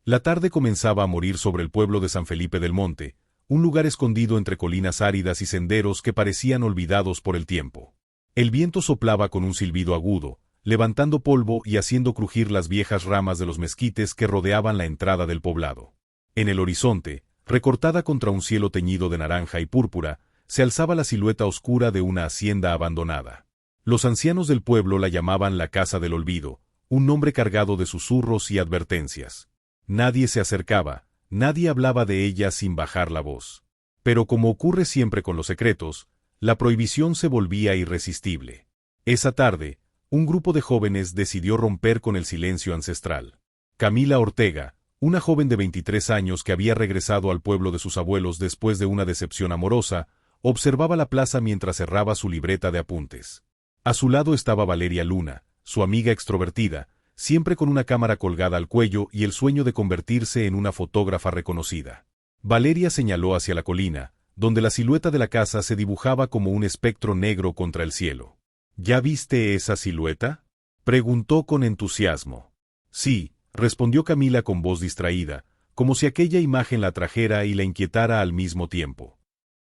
La tarde comenzaba a morir sobre el pueblo de San Felipe del Monte, un lugar escondido entre colinas áridas y senderos que parecían olvidados por el tiempo. El viento soplaba con un silbido agudo, levantando polvo y haciendo crujir las viejas ramas de los mezquites que rodeaban la entrada del poblado. En el horizonte, recortada contra un cielo teñido de naranja y púrpura, se alzaba la silueta oscura de una hacienda abandonada. Los ancianos del pueblo la llamaban la Casa del Olvido, un nombre cargado de susurros y advertencias. Nadie se acercaba, nadie hablaba de ella sin bajar la voz. Pero como ocurre siempre con los secretos, la prohibición se volvía irresistible. Esa tarde, un grupo de jóvenes decidió romper con el silencio ancestral. Camila Ortega, una joven de 23 años que había regresado al pueblo de sus abuelos después de una decepción amorosa, observaba la plaza mientras cerraba su libreta de apuntes. A su lado estaba Valeria Luna, su amiga extrovertida, siempre con una cámara colgada al cuello y el sueño de convertirse en una fotógrafa reconocida. Valeria señaló hacia la colina, donde la silueta de la casa se dibujaba como un espectro negro contra el cielo. ¿Ya viste esa silueta?, preguntó con entusiasmo. Sí, respondió Camila con voz distraída, como si aquella imagen la atrajera y la inquietara al mismo tiempo.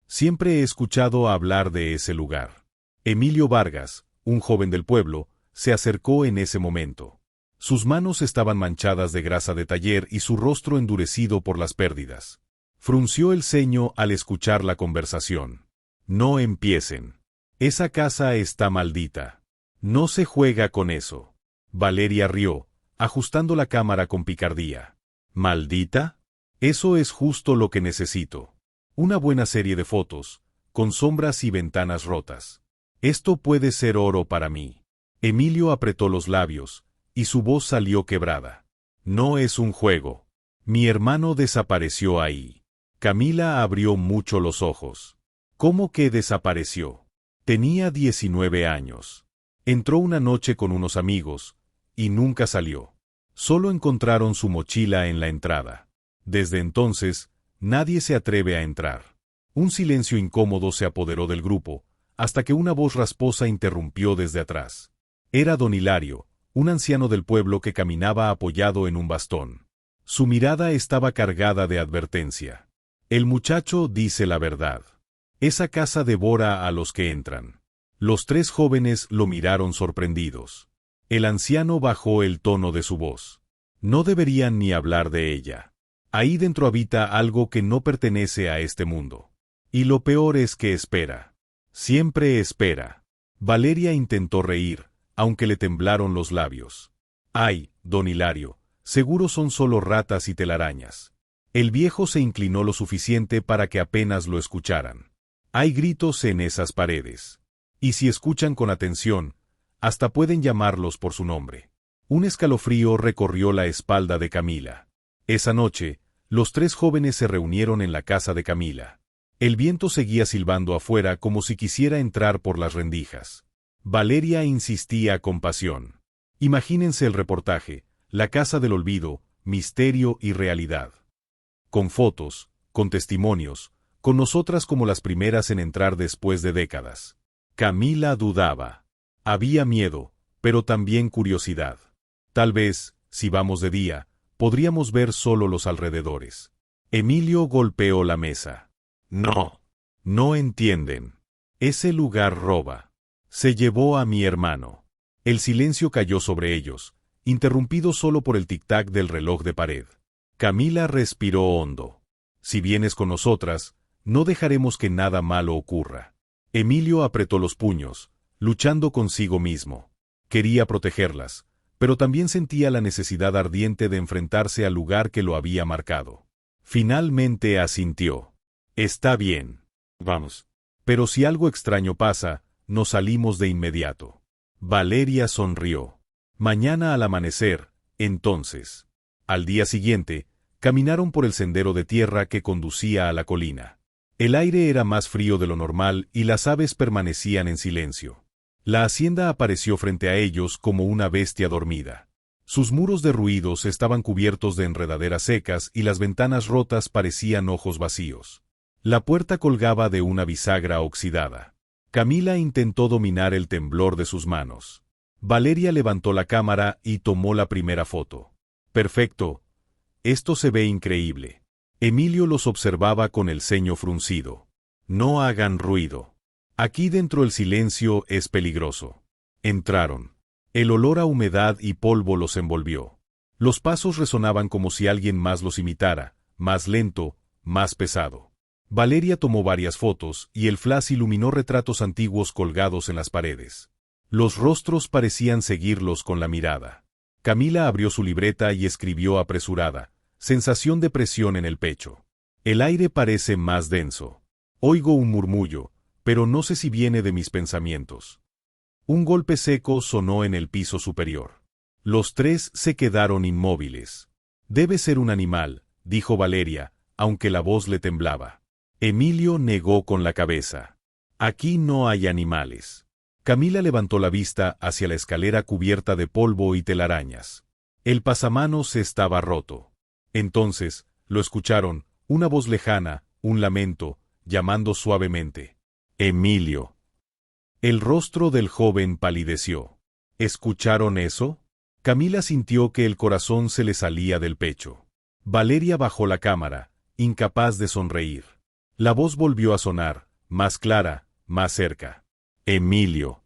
Siempre he escuchado hablar de ese lugar. Emilio Vargas, un joven del pueblo, se acercó en ese momento. Sus manos estaban manchadas de grasa de taller y su rostro endurecido por las pérdidas. Frunció el ceño al escuchar la conversación. No empiecen. Esa casa está maldita. No se juega con eso. Valeria rió, ajustando la cámara con picardía. ¿Maldita? Eso es justo lo que necesito. Una buena serie de fotos, con sombras y ventanas rotas. Esto puede ser oro para mí. Emilio apretó los labios, y su voz salió quebrada. No es un juego. Mi hermano desapareció ahí. Camila abrió mucho los ojos. ¿Cómo que desapareció? Tenía 19 años. Entró una noche con unos amigos, y nunca salió. Solo encontraron su mochila en la entrada. Desde entonces, nadie se atreve a entrar. Un silencio incómodo se apoderó del grupo, hasta que una voz rasposa interrumpió desde atrás. Era don Hilario, un anciano del pueblo que caminaba apoyado en un bastón. Su mirada estaba cargada de advertencia. El muchacho dice la verdad. Esa casa devora a los que entran. Los tres jóvenes lo miraron sorprendidos. El anciano bajó el tono de su voz. No deberían ni hablar de ella. Ahí dentro habita algo que no pertenece a este mundo. Y lo peor es que espera. Siempre espera. Valeria intentó reír, aunque le temblaron los labios. Ay, don Hilario, seguro son solo ratas y telarañas. El viejo se inclinó lo suficiente para que apenas lo escucharan. Hay gritos en esas paredes. Y si escuchan con atención, hasta pueden llamarlos por su nombre. Un escalofrío recorrió la espalda de Camila. Esa noche, los tres jóvenes se reunieron en la casa de Camila. El viento seguía silbando afuera como si quisiera entrar por las rendijas. Valeria insistía con pasión. Imagínense el reportaje, la casa del olvido, misterio y realidad. Con fotos, con testimonios, con nosotras como las primeras en entrar después de décadas. Camila dudaba. Había miedo, pero también curiosidad. Tal vez, si vamos de día, podríamos ver solo los alrededores. Emilio golpeó la mesa. No. No entienden. Ese lugar roba. Se llevó a mi hermano. El silencio cayó sobre ellos, interrumpido solo por el tic-tac del reloj de pared. Camila respiró hondo. Si vienes con nosotras, no dejaremos que nada malo ocurra. Emilio apretó los puños, luchando consigo mismo. Quería protegerlas, pero también sentía la necesidad ardiente de enfrentarse al lugar que lo había marcado. Finalmente asintió. Está bien. Vamos. Pero si algo extraño pasa, nos salimos de inmediato. Valeria sonrió. Mañana al amanecer, entonces. Al día siguiente, caminaron por el sendero de tierra que conducía a la colina. El aire era más frío de lo normal y las aves permanecían en silencio. La hacienda apareció frente a ellos como una bestia dormida. Sus muros derruidos estaban cubiertos de enredaderas secas y las ventanas rotas parecían ojos vacíos. La puerta colgaba de una bisagra oxidada. Camila intentó dominar el temblor de sus manos. Valeria levantó la cámara y tomó la primera foto. Perfecto, Esto se ve increíble. Emilio los observaba con el ceño fruncido. No hagan ruido. Aquí dentro el silencio es peligroso. Entraron. El olor a humedad y polvo los envolvió. Los pasos resonaban como si alguien más los imitara, más lento, más pesado. Valeria tomó varias fotos y el flash iluminó retratos antiguos colgados en las paredes. Los rostros parecían seguirlos con la mirada. Camila abrió su libreta y escribió apresurada, sensación de presión en el pecho. El aire parece más denso. Oigo un murmullo, pero no sé si viene de mis pensamientos. Un golpe seco sonó en el piso superior. Los tres se quedaron inmóviles. Debe ser un animal, dijo Valeria, aunque la voz le temblaba. Emilio negó con la cabeza. Aquí no hay animales. Camila levantó la vista hacia la escalera cubierta de polvo y telarañas. El pasamanos estaba roto. Entonces, lo escucharon, una voz lejana, un lamento, llamando suavemente. Emilio. El rostro del joven palideció. ¿Escucharon eso? Camila sintió que el corazón se le salía del pecho. Valeria bajó la cámara, incapaz de sonreír. La voz volvió a sonar, más clara, más cerca. Emilio.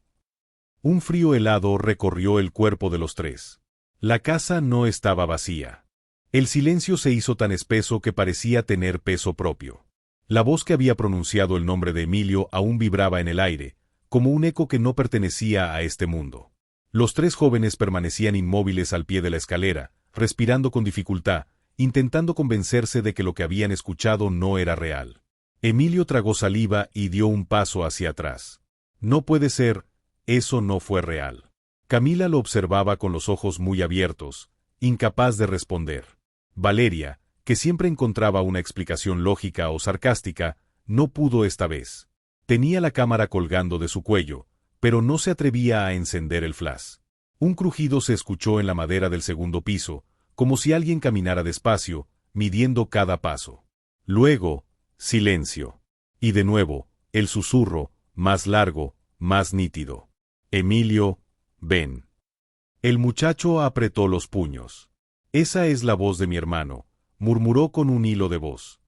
Un frío helado recorrió el cuerpo de los tres. La casa no estaba vacía. El silencio se hizo tan espeso que parecía tener peso propio. La voz que había pronunciado el nombre de Emilio aún vibraba en el aire, como un eco que no pertenecía a este mundo. Los tres jóvenes permanecían inmóviles al pie de la escalera, respirando con dificultad, intentando convencerse de que lo que habían escuchado no era real. Emilio tragó saliva y dio un paso hacia atrás. No puede ser, eso no fue real. Camila lo observaba con los ojos muy abiertos, incapaz de responder. Valeria, que siempre encontraba una explicación lógica o sarcástica, no pudo esta vez. Tenía la cámara colgando de su cuello, pero no se atrevía a encender el flash. Un crujido se escuchó en la madera del segundo piso, como si alguien caminara despacio, midiendo cada paso. Luego, silencio. Y de nuevo, el susurro, más largo, más nítido. Emilio, ven. El muchacho apretó los puños. Esa es la voz de mi hermano, murmuró con un hilo de voz.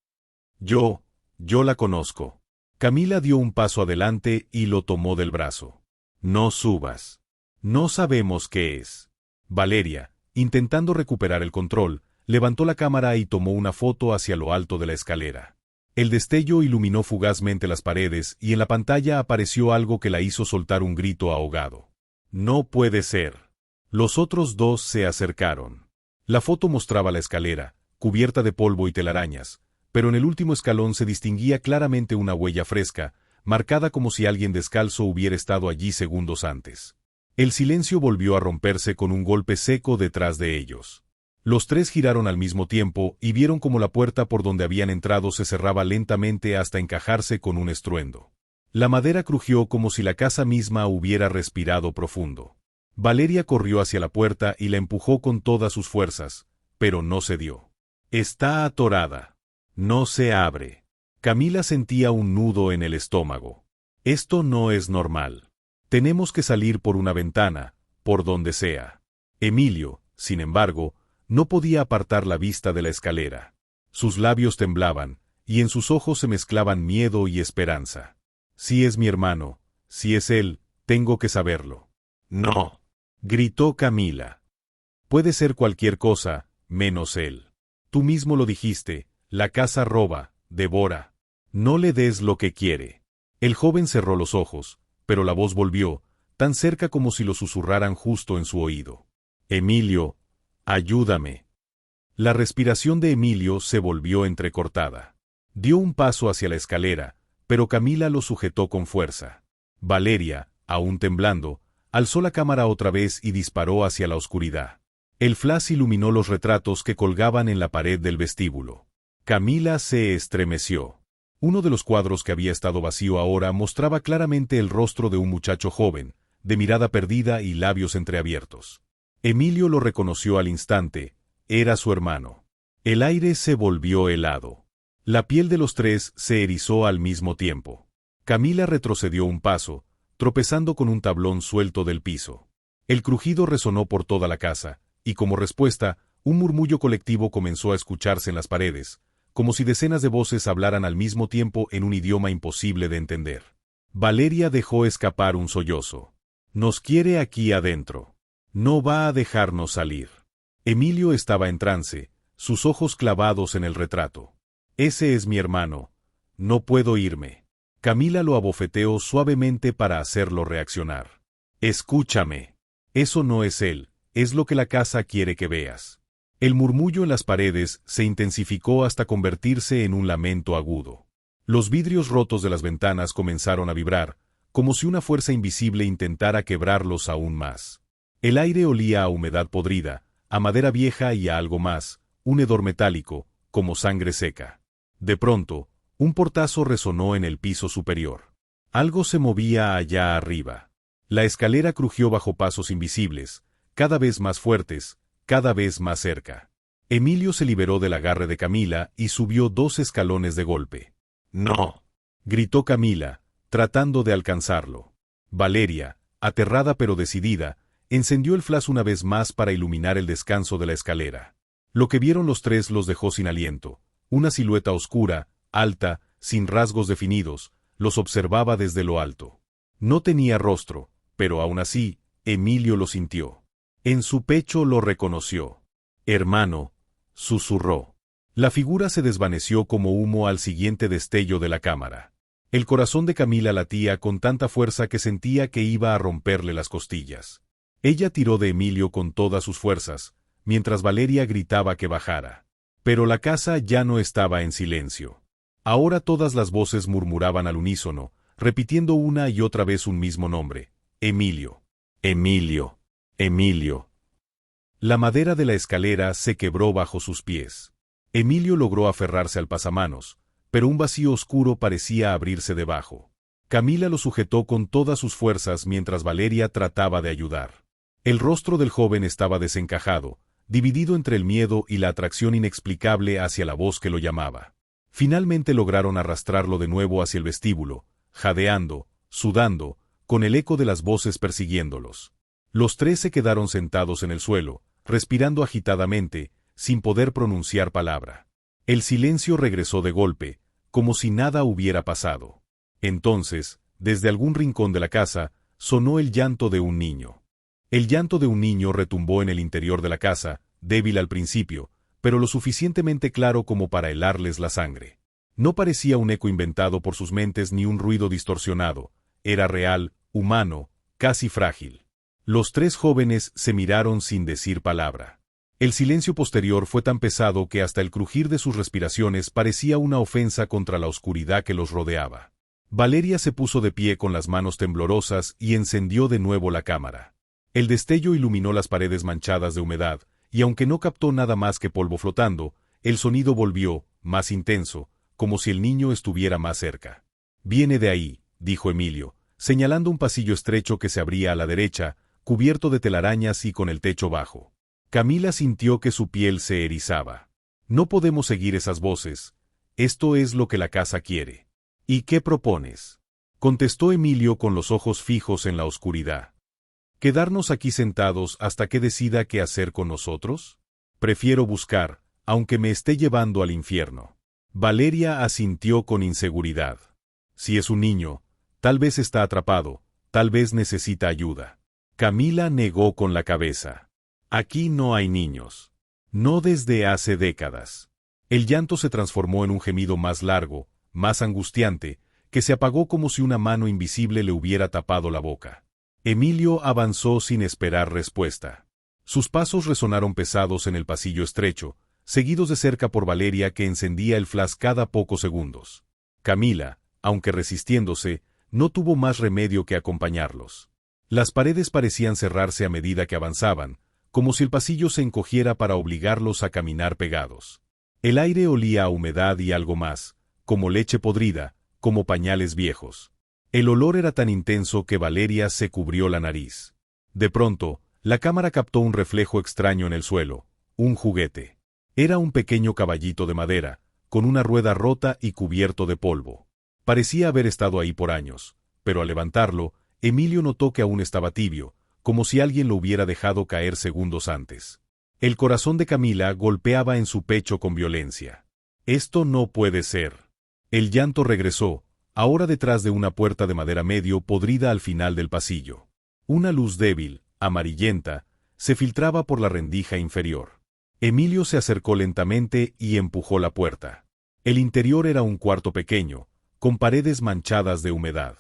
Yo la conozco. Camila dio un paso adelante y lo tomó del brazo. No subas. No sabemos qué es. Valeria, intentando recuperar el control, levantó la cámara y tomó una foto hacia lo alto de la escalera. El destello iluminó fugazmente las paredes y en la pantalla apareció algo que la hizo soltar un grito ahogado. No puede ser. Los otros dos se acercaron. La foto mostraba la escalera, cubierta de polvo y telarañas, pero en el último escalón se distinguía claramente una huella fresca, marcada como si alguien descalzo hubiera estado allí segundos antes. El silencio volvió a romperse con un golpe seco detrás de ellos. Los tres giraron al mismo tiempo y vieron como la puerta por donde habían entrado se cerraba lentamente hasta encajarse con un estruendo. La madera crujió como si la casa misma hubiera respirado profundo. Valeria corrió hacia la puerta y la empujó con todas sus fuerzas, pero no cedió. Está atorada. No se abre. Camila sentía un nudo en el estómago. Esto no es normal. Tenemos que salir por una ventana, por donde sea. Emilio, sin embargo, no podía apartar la vista de la escalera. Sus labios temblaban, y en sus ojos se mezclaban miedo y esperanza. Si es mi hermano, si es él, tengo que saberlo. No, gritó Camila. Puede ser cualquier cosa, menos él. Tú mismo lo dijiste, la casa roba, devora. No le des lo que quiere. El joven cerró los ojos, pero la voz volvió, tan cerca como si lo susurraran justo en su oído. Emilio, ayúdame. La respiración de Emilio se volvió entrecortada. Dio un paso hacia la escalera, pero Camila lo sujetó con fuerza. Valeria, aún temblando, alzó la cámara otra vez y disparó hacia la oscuridad. El flash iluminó los retratos que colgaban en la pared del vestíbulo. Camila se estremeció. Uno de los cuadros que había estado vacío ahora mostraba claramente el rostro de un muchacho joven, de mirada perdida y labios entreabiertos. Emilio lo reconoció al instante, era su hermano. El aire se volvió helado. La piel de los tres se erizó al mismo tiempo. Camila retrocedió un paso, tropezando con un tablón suelto del piso. El crujido resonó por toda la casa, y como respuesta, Un murmullo colectivo comenzó a escucharse en las paredes, como si decenas de voces hablaran al mismo tiempo en un idioma imposible de entender. Valeria dejó escapar un sollozo. «Nos quiere aquí adentro. No va a dejarnos salir». Emilio estaba en trance, sus ojos clavados en el retrato. «Ese es mi hermano. No puedo irme». Camila lo abofeteó suavemente para hacerlo reaccionar. «Escúchame. Eso no es él, es lo que la casa quiere que veas». El murmullo en las paredes se intensificó hasta convertirse en un lamento agudo. Los vidrios rotos de las ventanas comenzaron a vibrar, como si una fuerza invisible intentara quebrarlos aún más. El aire olía a humedad podrida, a madera vieja y a algo más, un hedor metálico, como sangre seca. De pronto, un portazo resonó en el piso superior. Algo se movía allá arriba. La escalera crujió bajo pasos invisibles, cada vez más fuertes, cada vez más cerca. Emilio se liberó del agarre de Camila y subió 2 escalones de golpe. «¡No!», gritó Camila, tratando de alcanzarlo. Valeria, aterrada pero decidida, encendió el flash una vez más para iluminar el descanso de la escalera. Lo que vieron los tres los dejó sin aliento. Una silueta oscura, alta, sin rasgos definidos, los observaba desde lo alto. No tenía rostro, pero aún así, Emilio lo sintió. En su pecho lo reconoció. «Hermano», susurró. La figura se desvaneció como humo al siguiente destello de la cámara. El corazón de Camila latía con tanta fuerza que sentía que iba a romperle las costillas. Ella tiró de Emilio con todas sus fuerzas, mientras Valeria gritaba que bajara. Pero la casa ya no estaba en silencio. Ahora todas las voces murmuraban al unísono, repitiendo una y otra vez un mismo nombre: Emilio. Emilio. Emilio. La madera de la escalera se quebró bajo sus pies. Emilio logró aferrarse al pasamanos, pero un vacío oscuro parecía abrirse debajo. Camila lo sujetó con todas sus fuerzas mientras Valeria trataba de ayudar. El rostro del joven estaba desencajado, dividido entre el miedo y la atracción inexplicable hacia la voz que lo llamaba. Finalmente lograron arrastrarlo de nuevo hacia el vestíbulo, jadeando, sudando, con el eco de las voces persiguiéndolos. Los tres se quedaron sentados en el suelo, respirando agitadamente, sin poder pronunciar palabra. El silencio regresó de golpe, como si nada hubiera pasado. Entonces, desde algún rincón de la casa, sonó el llanto de un niño. El llanto de un niño retumbó en el interior de la casa, débil al principio, pero lo suficientemente claro como para helarles la sangre. No parecía un eco inventado por sus mentes ni un ruido distorsionado, era real, humano, casi frágil. Los tres jóvenes se miraron sin decir palabra. El silencio posterior fue tan pesado que hasta el crujir de sus respiraciones parecía una ofensa contra la oscuridad que los rodeaba. Valeria se puso de pie con las manos temblorosas y encendió de nuevo la cámara. El destello iluminó las paredes manchadas de humedad, y aunque no captó nada más que polvo flotando, el sonido volvió, más intenso, como si el niño estuviera más cerca. «Viene de ahí», dijo Emilio, señalando un pasillo estrecho que se abría a la derecha, cubierto de telarañas y con el techo bajo. Camila sintió que su piel se erizaba. «No podemos seguir esas voces. Esto es lo que la casa quiere». «¿Y qué propones?», contestó Emilio con los ojos fijos en la oscuridad. «¿Quedarnos aquí sentados hasta que decida qué hacer con nosotros? Prefiero buscar, aunque me esté llevando al infierno». Valeria asintió con inseguridad. Si es un niño, tal vez está atrapado, tal vez necesita ayuda. Camila negó con la cabeza. «Aquí no hay niños. No desde hace décadas». El llanto se transformó en un gemido más largo, más angustiante, que se apagó como si una mano invisible le hubiera tapado la boca. Emilio avanzó sin esperar respuesta. Sus pasos resonaron pesados en el pasillo estrecho, seguidos de cerca por Valeria que encendía el flash cada pocos segundos. Camila, aunque resistiéndose, no tuvo más remedio que acompañarlos. Las paredes parecían cerrarse a medida que avanzaban, como si el pasillo se encogiera para obligarlos a caminar pegados. El aire olía a humedad y algo más, como leche podrida, como pañales viejos. El olor era tan intenso que Valeria se cubrió la nariz. De pronto, la cámara captó un reflejo extraño en el suelo, un juguete. Era un pequeño caballito de madera, con una rueda rota y cubierto de polvo. Parecía haber estado ahí por años, pero al levantarlo, Emilio notó que aún estaba tibio, como si alguien lo hubiera dejado caer segundos antes. El corazón de Camila golpeaba en su pecho con violencia. Esto no puede ser. El llanto regresó, ahora detrás de una puerta de madera medio podrida al final del pasillo. Una luz débil, amarillenta, se filtraba por la rendija inferior. Emilio se acercó lentamente y empujó la puerta. El interior era un cuarto pequeño, con paredes manchadas de humedad.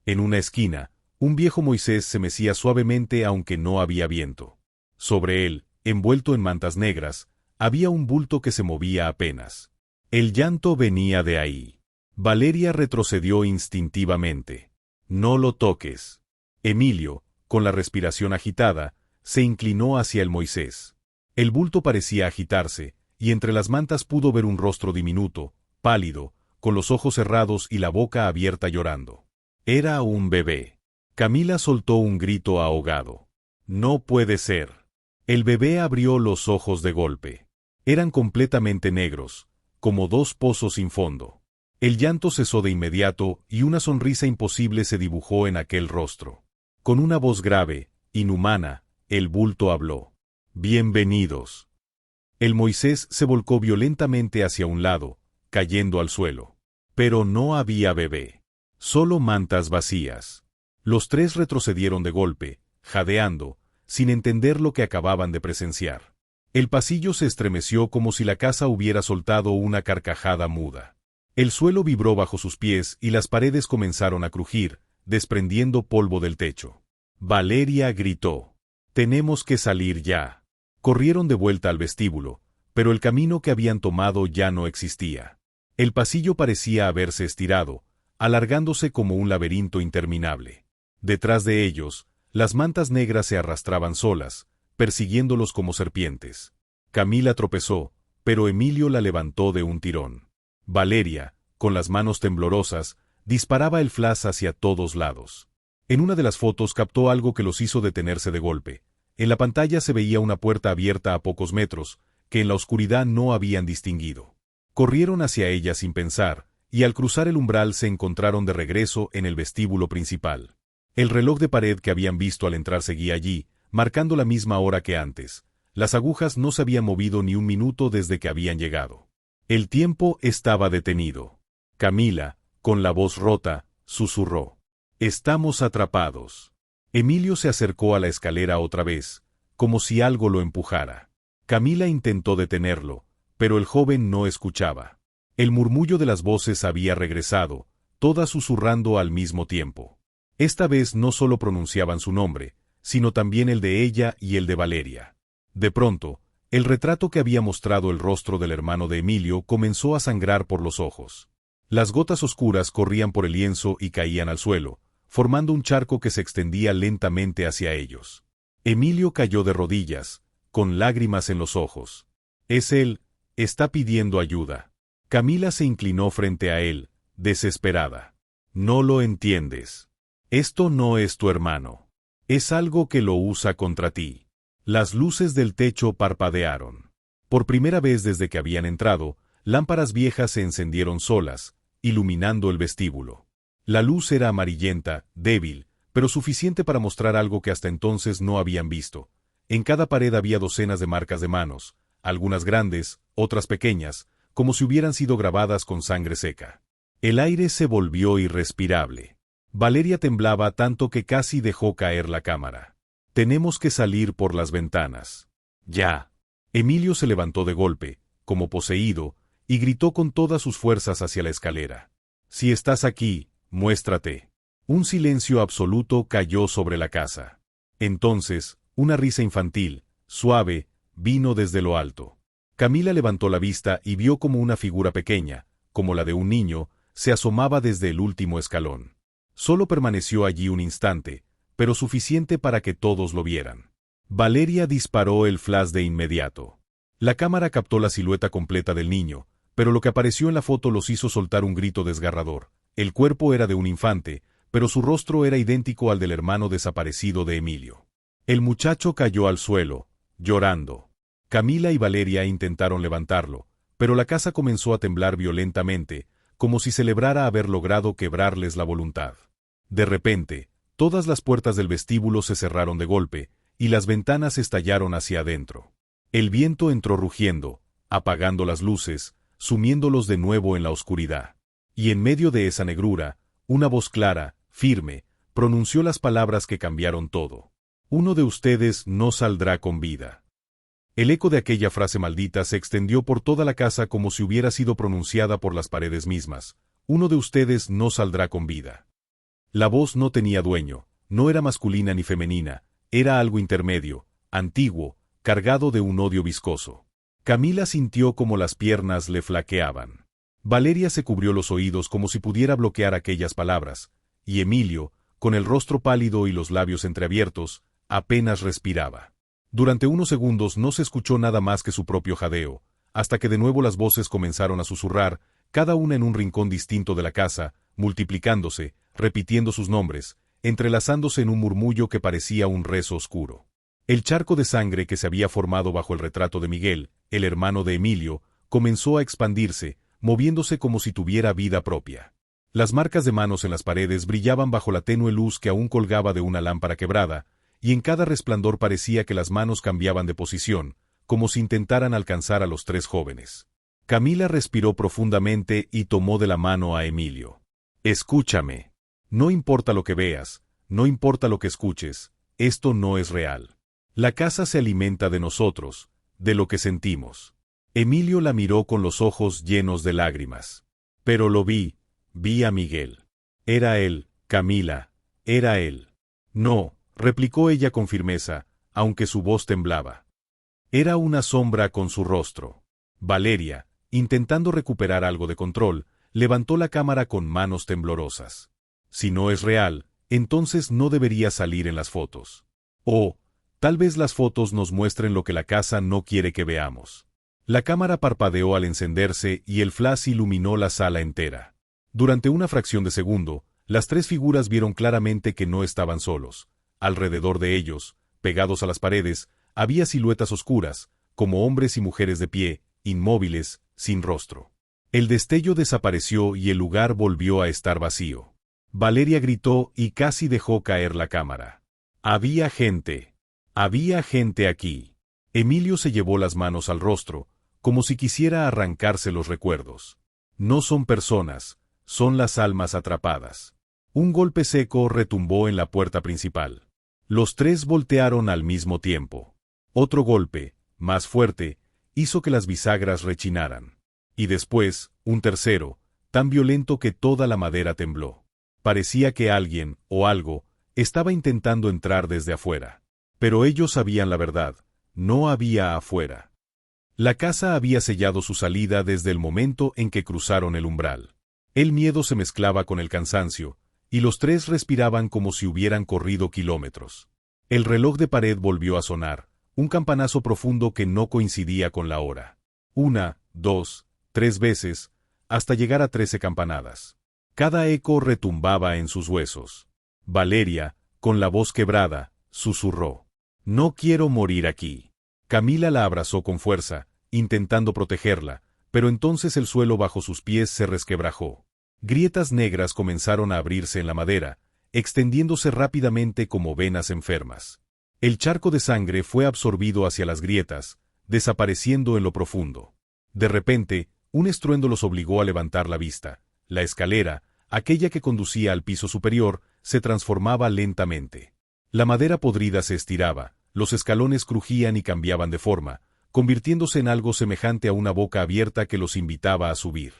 En una esquina, un viejo Moisés se mecía suavemente aunque no había viento. Sobre él, envuelto en mantas negras, había un bulto que se movía apenas. El llanto venía de ahí. Valeria retrocedió instintivamente. «No lo toques». Emilio, con la respiración agitada, se inclinó hacia el Moisés. El bulto parecía agitarse, y entre las mantas pudo ver un rostro diminuto, pálido, con los ojos cerrados y la boca abierta llorando. Era un bebé. Camila soltó un grito ahogado. «No puede ser». El bebé abrió los ojos de golpe. Eran completamente negros, como dos pozos sin fondo. El llanto cesó de inmediato y una sonrisa imposible se dibujó en aquel rostro. Con una voz grave, inhumana, el bulto habló. «Bienvenidos». El Moisés se volcó violentamente hacia un lado, cayendo al suelo. Pero no había bebé. Solo mantas vacías. Los tres retrocedieron de golpe, jadeando, sin entender lo que acababan de presenciar. El pasillo se estremeció como si la casa hubiera soltado una carcajada muda. El suelo vibró bajo sus pies y las paredes comenzaron a crujir, desprendiendo polvo del techo. Valeria gritó. «Tenemos que salir ya». Corrieron de vuelta al vestíbulo, pero el camino que habían tomado ya no existía. El pasillo parecía haberse estirado, alargándose como un laberinto interminable. Detrás de ellos, las mantas negras se arrastraban solas, persiguiéndolos como serpientes. Camila tropezó, pero Emilio la levantó de un tirón. Valeria, con las manos temblorosas, disparaba el flash hacia todos lados. En una de las fotos captó algo que los hizo detenerse de golpe. En la pantalla se veía una puerta abierta a pocos metros, que en la oscuridad no habían distinguido. Corrieron hacia ella sin pensar, y al cruzar el umbral se encontraron de regreso en el vestíbulo principal. El reloj de pared que habían visto al entrar seguía allí, marcando la misma hora que antes. Las agujas no se habían movido ni un minuto desde que habían llegado. El tiempo estaba detenido. Camila, con la voz rota, susurró. «Estamos atrapados». Emilio se acercó a la escalera otra vez, como si algo lo empujara. Camila intentó detenerlo, pero el joven no escuchaba. El murmullo de las voces había regresado, todas susurrando al mismo tiempo. Esta vez no solo pronunciaban su nombre, sino también el de ella y el de Valeria. De pronto, el retrato que había mostrado el rostro del hermano de Emilio comenzó a sangrar por los ojos. Las gotas oscuras corrían por el lienzo y caían al suelo, formando un charco que se extendía lentamente hacia ellos. Emilio cayó de rodillas, con lágrimas en los ojos. «Es él, está pidiendo ayuda». Camila se inclinó frente a él, desesperada. «No lo entiendes. Esto no es tu hermano. Es algo que lo usa contra ti». Las luces del techo parpadearon. Por primera vez desde que habían entrado, lámparas viejas se encendieron solas, iluminando el vestíbulo. La luz era amarillenta, débil, pero suficiente para mostrar algo que hasta entonces no habían visto. En cada pared había docenas de marcas de manos, algunas grandes, otras pequeñas, como si hubieran sido grabadas con sangre seca. El aire se volvió irrespirable. Valeria temblaba tanto que casi dejó caer la cámara. «Tenemos que salir por las ventanas. Ya». Emilio se levantó de golpe, como poseído, y gritó con todas sus fuerzas hacia la escalera. «Si estás aquí, muéstrate». Un silencio absoluto cayó sobre la casa. Entonces, una risa infantil, suave, vino desde lo alto. Camila levantó la vista y vio como una figura pequeña, como la de un niño, se asomaba desde el último escalón. Solo permaneció allí un instante, pero suficiente para que todos lo vieran. Valeria disparó el flash de inmediato. La cámara captó la silueta completa del niño, pero lo que apareció en la foto los hizo soltar un grito desgarrador. El cuerpo era de un infante, pero su rostro era idéntico al del hermano desaparecido de Emilio. El muchacho cayó al suelo, llorando. Camila y Valeria intentaron levantarlo, pero la casa comenzó a temblar violentamente, como si celebrara haber logrado quebrarles la voluntad. De repente, todas las puertas del vestíbulo se cerraron de golpe, y las ventanas estallaron hacia adentro. El viento entró rugiendo, apagando las luces, sumiéndolos de nuevo en la oscuridad. Y en medio de esa negrura, una voz clara, firme, pronunció las palabras que cambiaron todo. Uno de ustedes no saldrá con vida. El eco de aquella frase maldita se extendió por toda la casa como si hubiera sido pronunciada por las paredes mismas. Uno de ustedes no saldrá con vida. La voz no tenía dueño, no era masculina ni femenina, era algo intermedio, antiguo, cargado de un odio viscoso. Camila sintió como las piernas le flaqueaban. Valeria se cubrió los oídos como si pudiera bloquear aquellas palabras, y Emilio, con el rostro pálido y los labios entreabiertos, apenas respiraba. Durante unos segundos no se escuchó nada más que su propio jadeo, hasta que de nuevo las voces comenzaron a susurrar, cada una en un rincón distinto de la casa, multiplicándose, repitiendo sus nombres, entrelazándose en un murmullo que parecía un rezo oscuro. El charco de sangre que se había formado bajo el retrato de Miguel, el hermano de Emilio, comenzó a expandirse, moviéndose como si tuviera vida propia. Las marcas de manos en las paredes brillaban bajo la tenue luz que aún colgaba de una lámpara quebrada, y en cada resplandor parecía que las manos cambiaban de posición, como si intentaran alcanzar a los tres jóvenes. Camila respiró profundamente y tomó de la mano a Emilio. Escúchame. No importa lo que veas, no importa lo que escuches, esto no es real. La casa se alimenta de nosotros, de lo que sentimos. Emilio la miró con los ojos llenos de lágrimas. Pero lo vi a Miguel. Era él, Camila, era él. No, replicó ella con firmeza, aunque su voz temblaba. Era una sombra con su rostro. Valeria, intentando recuperar algo de control, levantó la cámara con manos temblorosas. Si no es real, entonces no debería salir en las fotos. Oh, tal vez las fotos nos muestren lo que la casa no quiere que veamos. La cámara parpadeó al encenderse y el flash iluminó la sala entera. Durante una fracción de segundo, las tres figuras vieron claramente que no estaban solos. Alrededor de ellos, pegados a las paredes, había siluetas oscuras, como hombres y mujeres de pie, inmóviles, sin rostro. El destello desapareció y el lugar volvió a estar vacío. Valeria gritó y casi dejó caer la cámara. Había gente aquí. Emilio se llevó las manos al rostro, como si quisiera arrancarse los recuerdos. No son personas, son las almas atrapadas. Un golpe seco retumbó en la puerta principal. Los tres voltearon al mismo tiempo. Otro golpe, más fuerte, hizo que las bisagras rechinaran. Y después, un tercero, tan violento que toda la madera tembló. Parecía que alguien, o algo, estaba intentando entrar desde afuera. Pero ellos sabían la verdad, no había afuera. La casa había sellado su salida desde el momento en que cruzaron el umbral. El miedo se mezclaba con el cansancio, y los tres respiraban como si hubieran corrido kilómetros. El reloj de pared volvió a sonar, un campanazo profundo que no coincidía con la hora. 1, 2, 3 veces, hasta llegar a 13 campanadas. Cada eco retumbaba en sus huesos. Valeria, con la voz quebrada, susurró. No quiero morir aquí. Camila la abrazó con fuerza, intentando protegerla, pero entonces el suelo bajo sus pies se resquebrajó. Grietas negras comenzaron a abrirse en la madera, extendiéndose rápidamente como venas enfermas. El charco de sangre fue absorbido hacia las grietas, desapareciendo en lo profundo. De repente, un estruendo los obligó a levantar la vista. La escalera, aquella que conducía al piso superior, se transformaba lentamente. La madera podrida se estiraba, los escalones crujían y cambiaban de forma, convirtiéndose en algo semejante a una boca abierta que los invitaba a subir.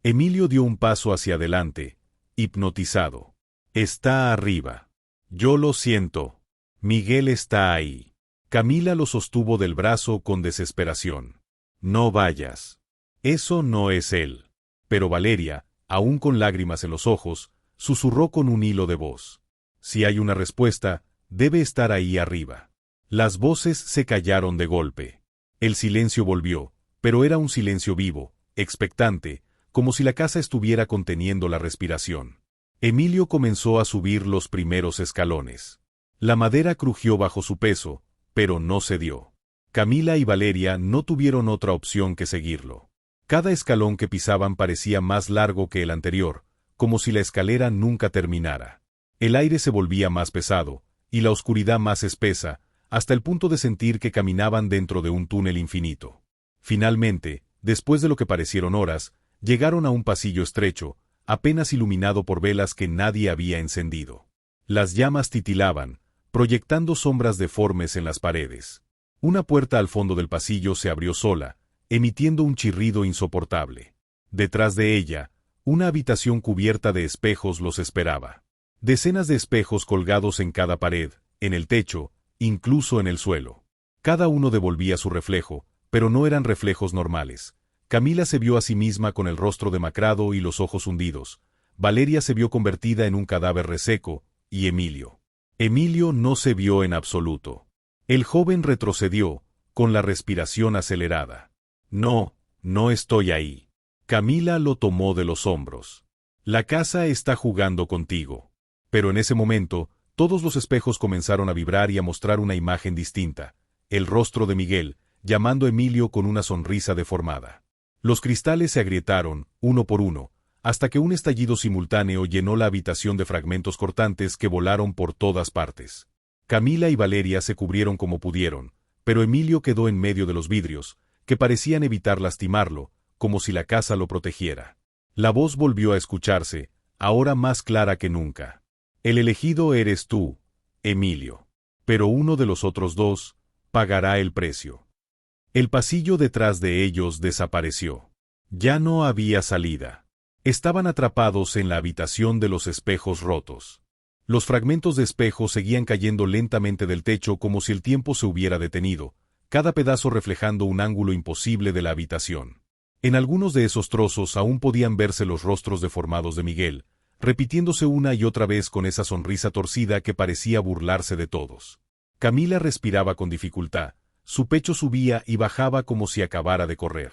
Emilio dio un paso hacia adelante, hipnotizado. Está arriba. Yo lo siento. Miguel está ahí. Camila lo sostuvo del brazo con desesperación. No vayas. Eso no es él. Pero Valeria, aún con lágrimas en los ojos, susurró con un hilo de voz. Si hay una respuesta, debe estar ahí arriba. Las voces se callaron de golpe. El silencio volvió, pero era un silencio vivo, expectante, como si la casa estuviera conteniendo la respiración. Emilio comenzó a subir los primeros escalones. La madera crujió bajo su peso, pero no cedió. Camila y Valeria no tuvieron otra opción que seguirlo. Cada escalón que pisaban parecía más largo que el anterior, como si la escalera nunca terminara. El aire se volvía más pesado, y la oscuridad más espesa, hasta el punto de sentir que caminaban dentro de un túnel infinito. Finalmente, después de lo que parecieron horas, llegaron a un pasillo estrecho, apenas iluminado por velas que nadie había encendido. Las llamas titilaban, proyectando sombras deformes en las paredes. Una puerta al fondo del pasillo se abrió sola, emitiendo un chirrido insoportable. Detrás de ella, una habitación cubierta de espejos los esperaba. Decenas de espejos colgados en cada pared, en el techo, incluso en el suelo. Cada uno devolvía su reflejo, pero no eran reflejos normales. Camila se vio a sí misma con el rostro demacrado y los ojos hundidos. Valeria se vio convertida en un cadáver reseco, y Emilio. Emilio no se vio en absoluto. El joven retrocedió, con la respiración acelerada. No, no estoy ahí. Camila lo tomó de los hombros. La casa está jugando contigo. Pero en ese momento, todos los espejos comenzaron a vibrar y a mostrar una imagen distinta. El rostro de Miguel, llamando a Emilio con una sonrisa deformada. Los cristales se agrietaron, uno por uno, hasta que un estallido simultáneo llenó la habitación de fragmentos cortantes que volaron por todas partes. Camila y Valeria se cubrieron como pudieron, pero Emilio quedó en medio de los vidrios, que parecían evitar lastimarlo, como si la casa lo protegiera. La voz volvió a escucharse, ahora más clara que nunca. El elegido eres tú, Emilio. Pero uno de los otros dos pagará el precio. El pasillo detrás de ellos desapareció. Ya no había salida. Estaban atrapados en la habitación de los espejos rotos. Los fragmentos de espejo seguían cayendo lentamente del techo como si el tiempo se hubiera detenido, cada pedazo reflejando un ángulo imposible de la habitación. En algunos de esos trozos aún podían verse los rostros deformados de Miguel, repitiéndose una y otra vez con esa sonrisa torcida que parecía burlarse de todos. Camila respiraba con dificultad, su pecho subía y bajaba como si acabara de correr.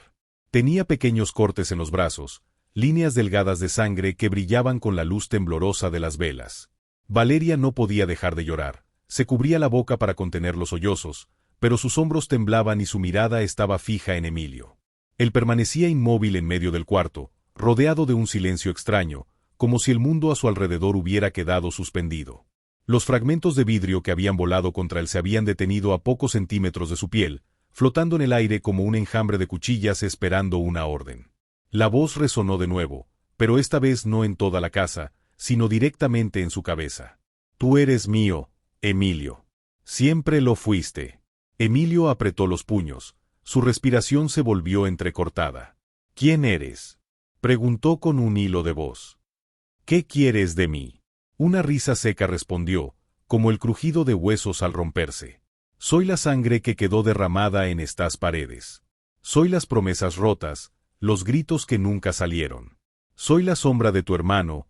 Tenía pequeños cortes en los brazos, líneas delgadas de sangre que brillaban con la luz temblorosa de las velas. Valeria no podía dejar de llorar, se cubría la boca para contener los sollozos, pero sus hombros temblaban y su mirada estaba fija en Emilio. Él permanecía inmóvil en medio del cuarto, rodeado de un silencio extraño, como si el mundo a su alrededor hubiera quedado suspendido. Los fragmentos de vidrio que habían volado contra él se habían detenido a pocos centímetros de su piel, flotando en el aire como un enjambre de cuchillas esperando una orden. La voz resonó de nuevo, pero esta vez no en toda la casa, sino directamente en su cabeza. Tú eres mío, Emilio. Siempre lo fuiste. Emilio apretó los puños, su respiración se volvió entrecortada. ¿Quién eres?, preguntó con un hilo de voz. ¿Qué quieres de mí? Una risa seca respondió, como el crujido de huesos al romperse. Soy la sangre que quedó derramada en estas paredes. Soy las promesas rotas, los gritos que nunca salieron. Soy la sombra de tu hermano,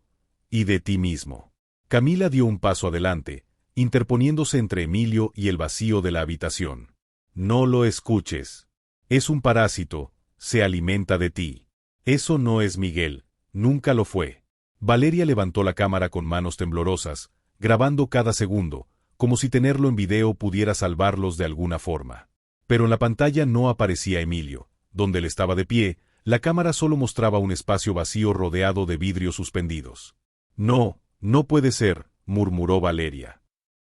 y de ti mismo. Camila dio un paso adelante, interponiéndose entre Emilio y el vacío de la habitación. No lo escuches. Es un parásito, se alimenta de ti. Eso no es Miguel, nunca lo fue. Valeria levantó la cámara con manos temblorosas, grabando cada segundo, como si tenerlo en video pudiera salvarlos de alguna forma. Pero en la pantalla no aparecía Emilio. Donde él estaba de pie, la cámara solo mostraba un espacio vacío rodeado de vidrios suspendidos. No, no puede ser, murmuró Valeria.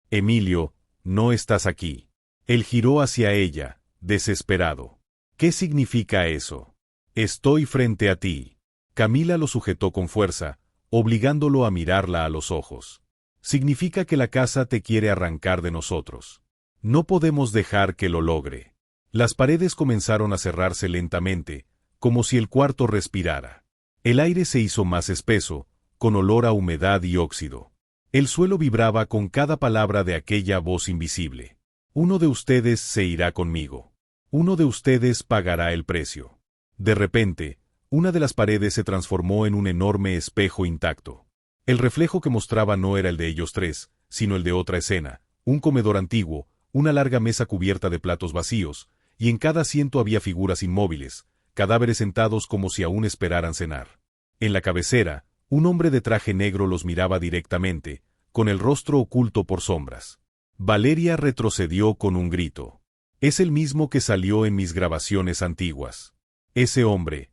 Emilio, no estás aquí. Él giró hacia ella, desesperado. ¿Qué significa eso? Estoy frente a ti. Camila lo sujetó con fuerza, obligándolo a mirarla a los ojos. Significa que la casa te quiere arrancar de nosotros. No podemos dejar que lo logre. Las paredes comenzaron a cerrarse lentamente, como si el cuarto respirara. El aire se hizo más espeso, con olor a humedad y óxido. El suelo vibraba con cada palabra de aquella voz invisible. Uno de ustedes se irá conmigo. Uno de ustedes pagará el precio. De repente, una de las paredes se transformó en un enorme espejo intacto. El reflejo que mostraba no era el de ellos tres, sino el de otra escena, un comedor antiguo, una larga mesa cubierta de platos vacíos, y en cada asiento había figuras inmóviles, cadáveres sentados como si aún esperaran cenar. En la cabecera, un hombre de traje negro los miraba directamente, con el rostro oculto por sombras. Valeria retrocedió con un grito. Es el mismo que salió en mis grabaciones antiguas. Ese hombre.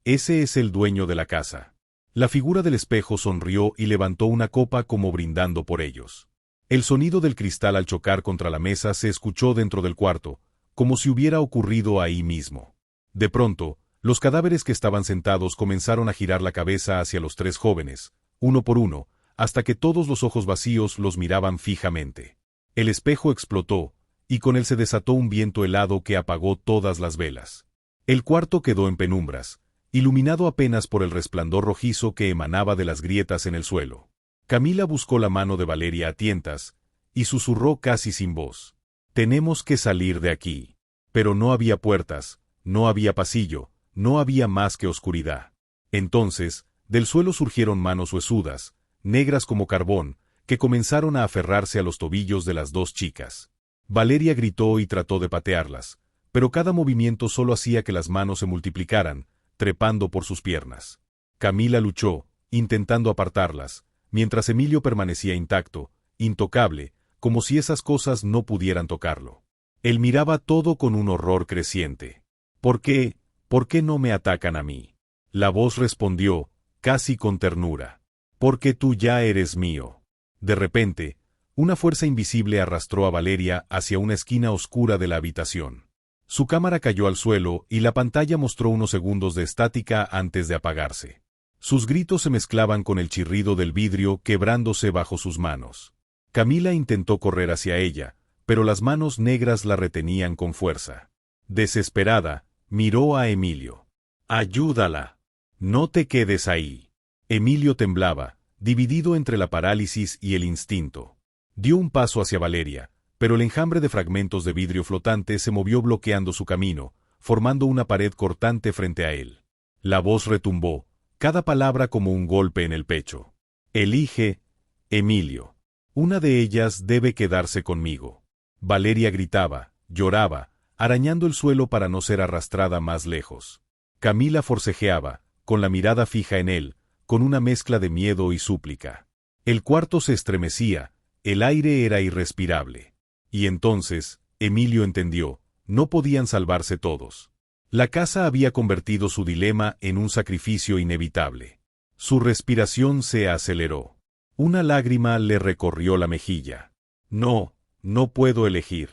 Ese es el dueño de la casa. La figura del espejo sonrió y levantó una copa como brindando por ellos. El sonido del cristal al chocar contra la mesa se escuchó dentro del cuarto, como si hubiera ocurrido ahí mismo. De pronto, los cadáveres que estaban sentados comenzaron a girar la cabeza hacia los tres jóvenes, uno por uno, hasta que todos los ojos vacíos los miraban fijamente. El espejo explotó, y con él se desató un viento helado que apagó todas las velas. El cuarto quedó en penumbras, iluminado apenas por el resplandor rojizo que emanaba de las grietas en el suelo. Camila buscó la mano de Valeria a tientas, y susurró casi sin voz: «Tenemos que salir de aquí». Pero no había puertas, no había pasillo, no había más que oscuridad. Entonces, del suelo surgieron manos huesudas, negras como carbón, que comenzaron a aferrarse a los tobillos de las dos chicas. Valeria gritó y trató de patearlas, pero cada movimiento solo hacía que las manos se multiplicaran, trepando por sus piernas. Camila luchó, intentando apartarlas, mientras Emilio permanecía intacto, intocable, como si esas cosas no pudieran tocarlo. Él miraba todo con un horror creciente. ¿Por qué no me atacan a mí? La voz respondió, casi con ternura. Porque tú ya eres mío. De repente, una fuerza invisible arrastró a Valeria hacia una esquina oscura de la habitación. Su cámara cayó al suelo y la pantalla mostró unos segundos de estática antes de apagarse. Sus gritos se mezclaban con el chirrido del vidrio quebrándose bajo sus manos. Camila intentó correr hacia ella, pero las manos negras la retenían con fuerza. Desesperada, miró a Emilio. «¡Ayúdala! No te quedes ahí». Emilio temblaba, dividido entre la parálisis y el instinto. Dio un paso hacia Valeria, pero el enjambre de fragmentos de vidrio flotante se movió bloqueando su camino, formando una pared cortante frente a él. La voz retumbó, cada palabra como un golpe en el pecho. «Elige, Emilio. Una de ellas debe quedarse conmigo». Valeria gritaba, lloraba, arañando el suelo para no ser arrastrada más lejos. Camila forcejeaba, con la mirada fija en él, con una mezcla de miedo y súplica. El cuarto se estremecía, el aire era irrespirable. Y entonces, Emilio entendió, no podían salvarse todos. La casa había convertido su dilema en un sacrificio inevitable. Su respiración se aceleró. Una lágrima le recorrió la mejilla. No puedo elegir.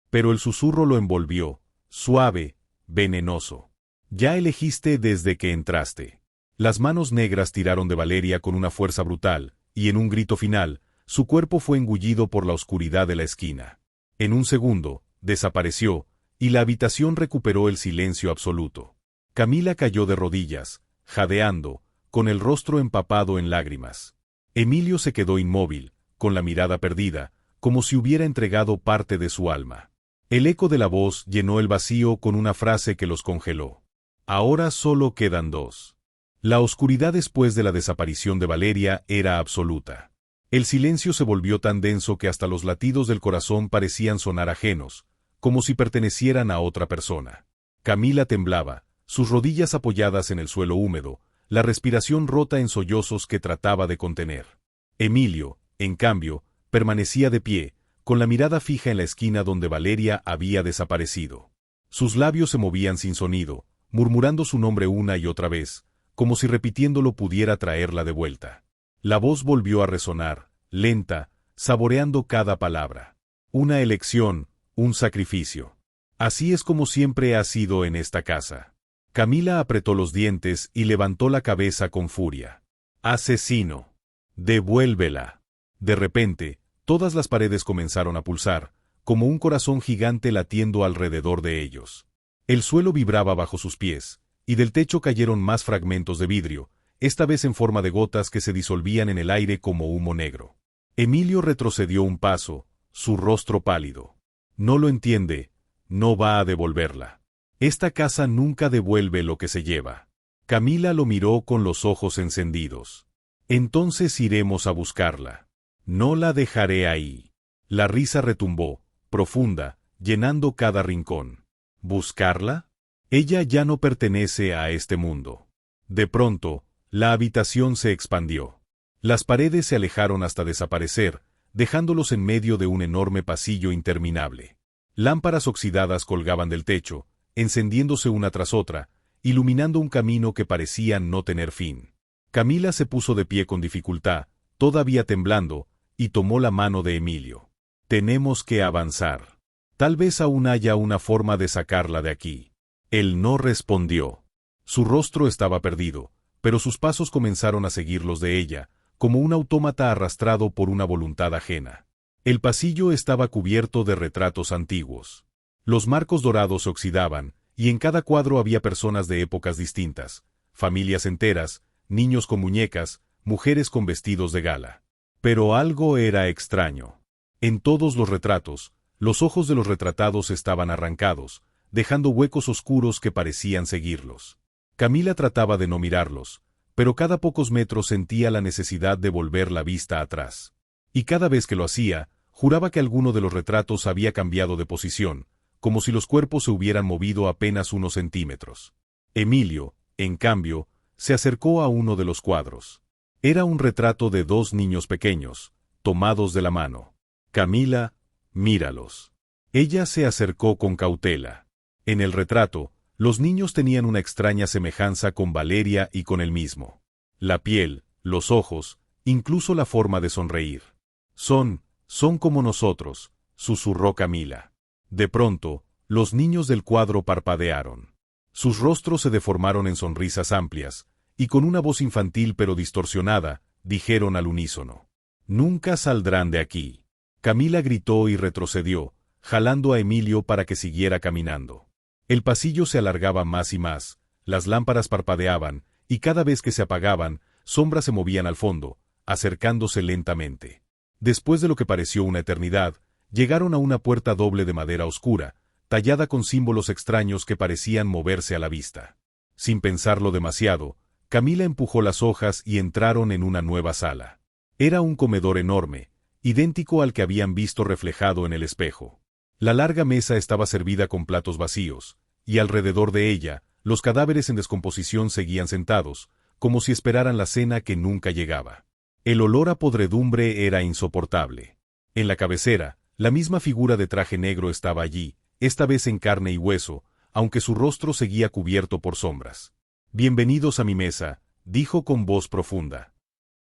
Pero el susurro lo envolvió, suave, venenoso. Ya elegiste desde que entraste. Las manos negras tiraron de Valeria con una fuerza brutal, y en un grito final, su cuerpo fue engullido por la oscuridad de la esquina. En un segundo, desapareció, y la habitación recuperó el silencio absoluto. Camila cayó de rodillas, jadeando, con el rostro empapado en lágrimas. Emilio se quedó inmóvil, con la mirada perdida, como si hubiera entregado parte de su alma. El eco de la voz llenó el vacío con una frase que los congeló. Ahora solo quedan dos. La oscuridad después de la desaparición de Valeria era absoluta. El silencio se volvió tan denso que hasta los latidos del corazón parecían sonar ajenos, como si pertenecieran a otra persona. Camila temblaba, sus rodillas apoyadas en el suelo húmedo, la respiración rota en sollozos que trataba de contener. Emilio, en cambio, permanecía de pie, con la mirada fija en la esquina donde Valeria había desaparecido. Sus labios se movían sin sonido, murmurando su nombre una y otra vez, como si repitiéndolo pudiera traerla de vuelta. La voz volvió a resonar, lenta, saboreando cada palabra. Una elección, un sacrificio. Así es como siempre ha sido en esta casa. Camila apretó los dientes y levantó la cabeza con furia. «Asesino. Devuélvela». De repente, todas las paredes comenzaron a pulsar, como un corazón gigante latiendo alrededor de ellos. El suelo vibraba bajo sus pies, y del techo cayeron más fragmentos de vidrio, esta vez en forma de gotas que se disolvían en el aire como humo negro. Emilio retrocedió un paso, su rostro pálido. No lo entiende, no va a devolverla. Esta casa nunca devuelve lo que se lleva. Camila lo miró con los ojos encendidos. Entonces iremos a buscarla. No la dejaré ahí. La risa retumbó, profunda, llenando cada rincón. ¿Buscarla? Ella ya no pertenece a este mundo. De pronto, la habitación se expandió. Las paredes se alejaron hasta desaparecer, dejándolos en medio de un enorme pasillo interminable. Lámparas oxidadas colgaban del techo, encendiéndose una tras otra, iluminando un camino que parecía no tener fin. Camila se puso de pie con dificultad, todavía temblando, y tomó la mano de Emilio. Tenemos que avanzar. Tal vez aún haya una forma de sacarla de aquí. Él no respondió. Su rostro estaba perdido, pero sus pasos comenzaron a seguir los de ella, como un autómata arrastrado por una voluntad ajena. El pasillo estaba cubierto de retratos antiguos. Los marcos dorados se oxidaban, y en cada cuadro había personas de épocas distintas, familias enteras, niños con muñecas, mujeres con vestidos de gala. Pero algo era extraño. En todos los retratos, los ojos de los retratados estaban arrancados, dejando huecos oscuros que parecían seguirlos. Camila trataba de no mirarlos, pero cada pocos metros sentía la necesidad de volver la vista atrás. Y cada vez que lo hacía, juraba que alguno de los retratos había cambiado de posición, como si los cuerpos se hubieran movido apenas unos centímetros. Emilio, en cambio, se acercó a uno de los cuadros. Era un retrato de dos niños pequeños, tomados de la mano. Camila, míralos. Ella se acercó con cautela. En el retrato, los niños tenían una extraña semejanza con Valeria y con él mismo. La piel, los ojos, incluso la forma de sonreír. Son como nosotros, susurró Camila. De pronto, los niños del cuadro parpadearon. Sus rostros se deformaron en sonrisas amplias, y con una voz infantil pero distorsionada, dijeron al unísono: «Nunca saldrán de aquí». Camila gritó y retrocedió, jalando a Emilio para que siguiera caminando. El pasillo se alargaba más y más, las lámparas parpadeaban, y cada vez que se apagaban, sombras se movían al fondo, acercándose lentamente. Después de lo que pareció una eternidad, llegaron a una puerta doble de madera oscura, tallada con símbolos extraños que parecían moverse a la vista. Sin pensarlo demasiado, Camila empujó las hojas y entraron en una nueva sala. Era un comedor enorme, idéntico al que habían visto reflejado en el espejo. La larga mesa estaba servida con platos vacíos, y alrededor de ella, los cadáveres en descomposición seguían sentados, como si esperaran la cena que nunca llegaba. El olor a podredumbre era insoportable. En la cabecera, la misma figura de traje negro estaba allí, esta vez en carne y hueso, aunque su rostro seguía cubierto por sombras. «Bienvenidos a mi mesa», dijo con voz profunda.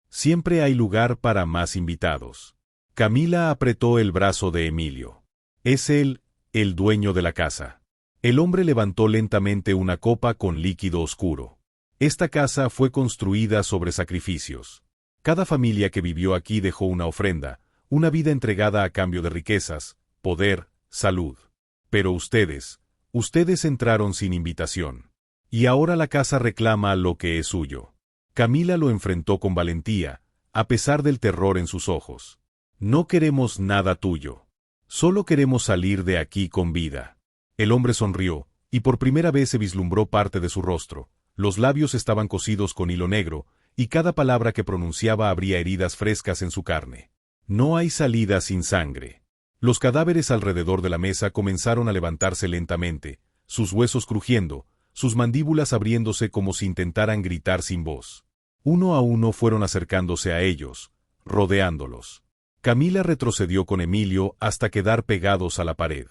«Siempre hay lugar para más invitados». Camila apretó el brazo de Emilio. «Es él, el dueño de la casa». El hombre levantó lentamente una copa con líquido oscuro. «Esta casa fue construida sobre sacrificios. Cada familia que vivió aquí dejó una ofrenda, una vida entregada a cambio de riquezas, poder, salud. Pero ustedes entraron sin invitación. Y ahora la casa reclama lo que es suyo». Camila lo enfrentó con valentía, a pesar del terror en sus ojos. «No queremos nada tuyo. Solo queremos salir de aquí con vida». El hombre sonrió, y por primera vez se vislumbró parte de su rostro. Los labios estaban cosidos con hilo negro, y cada palabra que pronunciaba abría heridas frescas en su carne. «No hay salida sin sangre». Los cadáveres alrededor de la mesa comenzaron a levantarse lentamente, sus huesos crujiendo, sus mandíbulas abriéndose como si intentaran gritar sin voz. Uno a uno fueron acercándose a ellos, rodeándolos. Camila retrocedió con Emilio hasta quedar pegados a la pared.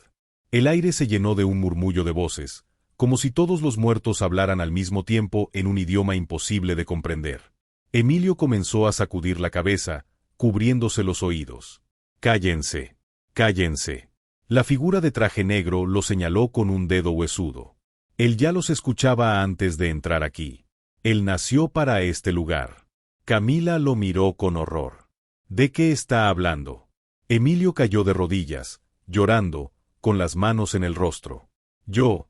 El aire se llenó de un murmullo de voces, como si todos los muertos hablaran al mismo tiempo en un idioma imposible de comprender. Emilio comenzó a sacudir la cabeza, cubriéndose los oídos. «Cállense, cállense». La figura de traje negro lo señaló con un dedo huesudo. Él ya los escuchaba antes de entrar aquí. Él nació para este lugar. Camila lo miró con horror. «¿De qué está hablando?». Emilio cayó de rodillas, llorando, con las manos en el rostro. Yo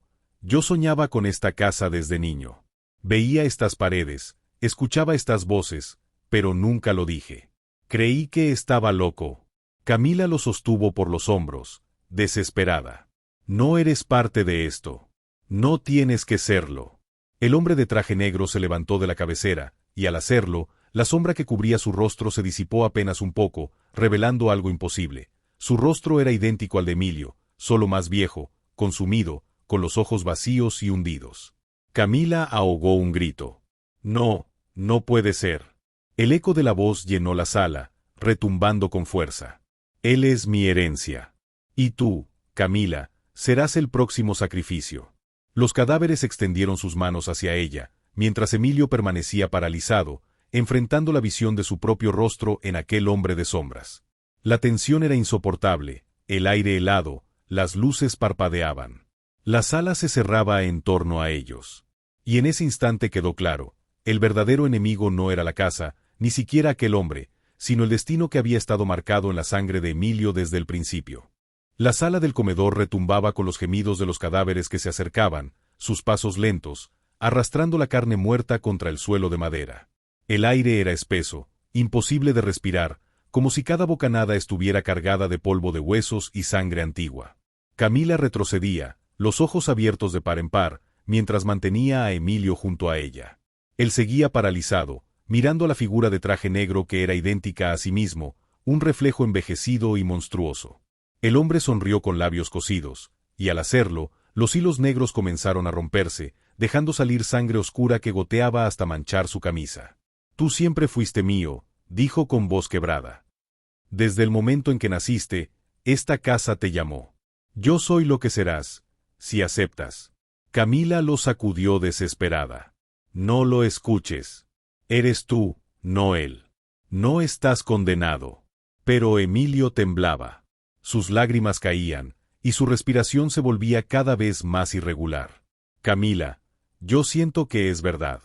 soñaba con esta casa desde niño. Veía estas paredes, escuchaba estas voces, pero nunca lo dije. Creí que estaba loco». Camila lo sostuvo por los hombros, desesperada. «No eres parte de esto. No tienes que serlo». El hombre de traje negro se levantó de la cabecera, y al hacerlo, la sombra que cubría su rostro se disipó apenas un poco, revelando algo imposible. Su rostro era idéntico al de Emilio, solo más viejo, consumido, con los ojos vacíos y hundidos. Camila ahogó un grito. «No, no puede ser». El eco de la voz llenó la sala, retumbando con fuerza. «Él es mi herencia. Y tú, Camila, serás el próximo sacrificio». Los cadáveres extendieron sus manos hacia ella, mientras Emilio permanecía paralizado, enfrentando la visión de su propio rostro en aquel hombre de sombras. La tensión era insoportable, el aire helado, las luces parpadeaban. La sala se cerraba en torno a ellos. Y en ese instante quedó claro, el verdadero enemigo no era la casa, ni siquiera aquel hombre, sino el destino que había estado marcado en la sangre de Emilio desde el principio. La sala del comedor retumbaba con los gemidos de los cadáveres que se acercaban, sus pasos lentos, arrastrando la carne muerta contra el suelo de madera. El aire era espeso, imposible de respirar, como si cada bocanada estuviera cargada de polvo de huesos y sangre antigua. Camila retrocedía, los ojos abiertos de par en par, mientras mantenía a Emilio junto a ella. Él seguía paralizado, mirando la figura de traje negro que era idéntica a sí mismo, un reflejo envejecido y monstruoso. El hombre sonrió con labios cosidos, y al hacerlo, los hilos negros comenzaron a romperse, dejando salir sangre oscura que goteaba hasta manchar su camisa. «Tú siempre fuiste mío», dijo con voz quebrada. «Desde el momento en que naciste, esta casa te llamó. Yo soy lo que serás, si aceptas». Camila lo sacudió desesperada. «No lo escuches. Eres tú, no él. No estás condenado». Pero Emilio temblaba. Sus lágrimas caían, y su respiración se volvía cada vez más irregular. «Camila, yo siento que es verdad.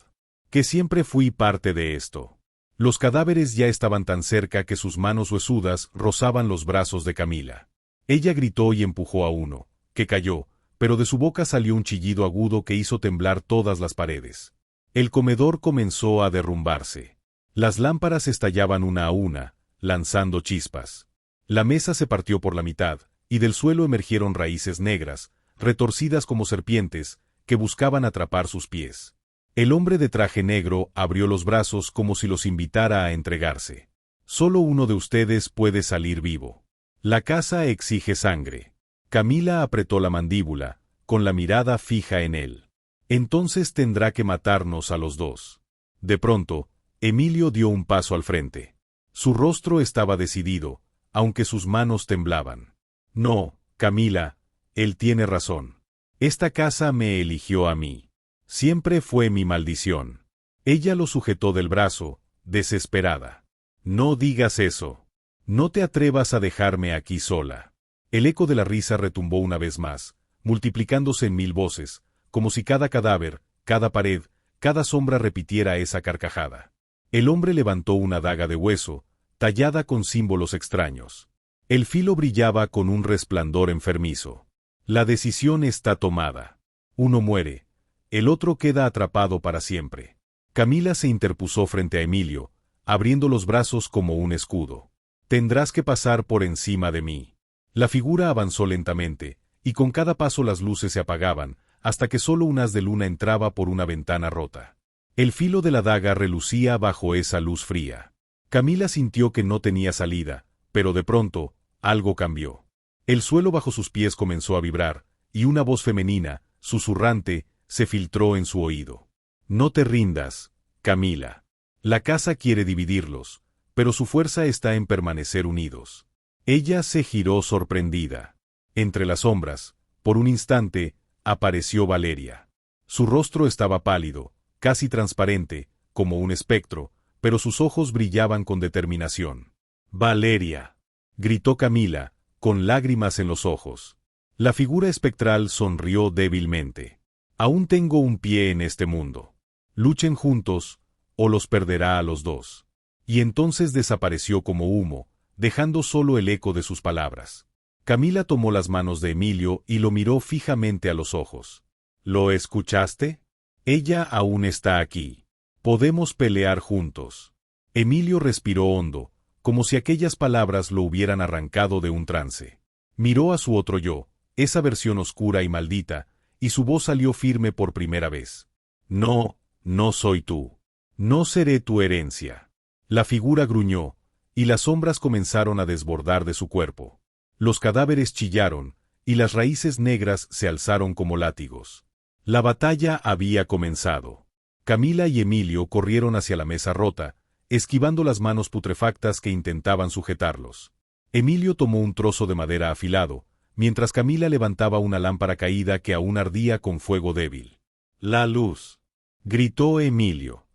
Que siempre fui parte de esto». Los cadáveres ya estaban tan cerca que sus manos huesudas rozaban los brazos de Camila. Ella gritó y empujó a uno, que cayó, pero de su boca salió un chillido agudo que hizo temblar todas las paredes. El comedor comenzó a derrumbarse. Las lámparas estallaban una a una, lanzando chispas. La mesa se partió por la mitad, y del suelo emergieron raíces negras, retorcidas como serpientes, que buscaban atrapar sus pies. El hombre de traje negro abrió los brazos como si los invitara a entregarse. «Solo uno de ustedes puede salir vivo. La casa exige sangre». Camila apretó la mandíbula, con la mirada fija en él. «Entonces tendrá que matarnos a los dos». De pronto, Emilio dio un paso al frente. Su rostro estaba decidido, aunque sus manos temblaban. «No, Camila, él tiene razón. Esta casa me eligió a mí. Siempre fue mi maldición». Ella lo sujetó del brazo, desesperada. «No digas eso. No te atrevas a dejarme aquí sola». El eco de la risa retumbó una vez más, multiplicándose en 1000 voces, como si cada cadáver, cada pared, cada sombra repitiera esa carcajada. El hombre levantó una daga de hueso, tallada con símbolos extraños. El filo brillaba con un resplandor enfermizo. «La decisión está tomada. Uno muere. El otro queda atrapado para siempre». Camila se interpuso frente a Emilio, abriendo los brazos como un escudo. «Tendrás que pasar por encima de mí». La figura avanzó lentamente, y con cada paso las luces se apagaban, hasta que solo un haz de luna entraba por una ventana rota. El filo de la daga relucía bajo esa luz fría. Camila sintió que no tenía salida, pero de pronto, algo cambió. El suelo bajo sus pies comenzó a vibrar, y una voz femenina, susurrante, se filtró en su oído. «No te rindas, Camila. La casa quiere dividirlos, pero su fuerza está en permanecer unidos». Ella se giró sorprendida. Entre las sombras, por un instante, apareció Valeria. Su rostro estaba pálido, casi transparente, como un espectro, pero sus ojos brillaban con determinación. «Valeria», gritó Camila, con lágrimas en los ojos. La figura espectral sonrió débilmente. «Aún tengo un pie en este mundo. Luchen juntos, o los perderá a los dos». Y entonces desapareció como humo, dejando solo el eco de sus palabras. Camila tomó las manos de Emilio y lo miró fijamente a los ojos. «¿Lo escuchaste? Ella aún está aquí. Podemos pelear juntos». Emilio respiró hondo, como si aquellas palabras lo hubieran arrancado de un trance. Miró a su otro yo, esa versión oscura y maldita, y su voz salió firme por primera vez. «No, no soy tú. No seré tu herencia». La figura gruñó, y las sombras comenzaron a desbordar de su cuerpo. Los cadáveres chillaron, y las raíces negras se alzaron como látigos. La batalla había comenzado. Camila y Emilio corrieron hacia la mesa rota, esquivando las manos putrefactas que intentaban sujetarlos. Emilio tomó un trozo de madera afilado, mientras Camila levantaba una lámpara caída que aún ardía con fuego débil. «La luz», gritó Emilio.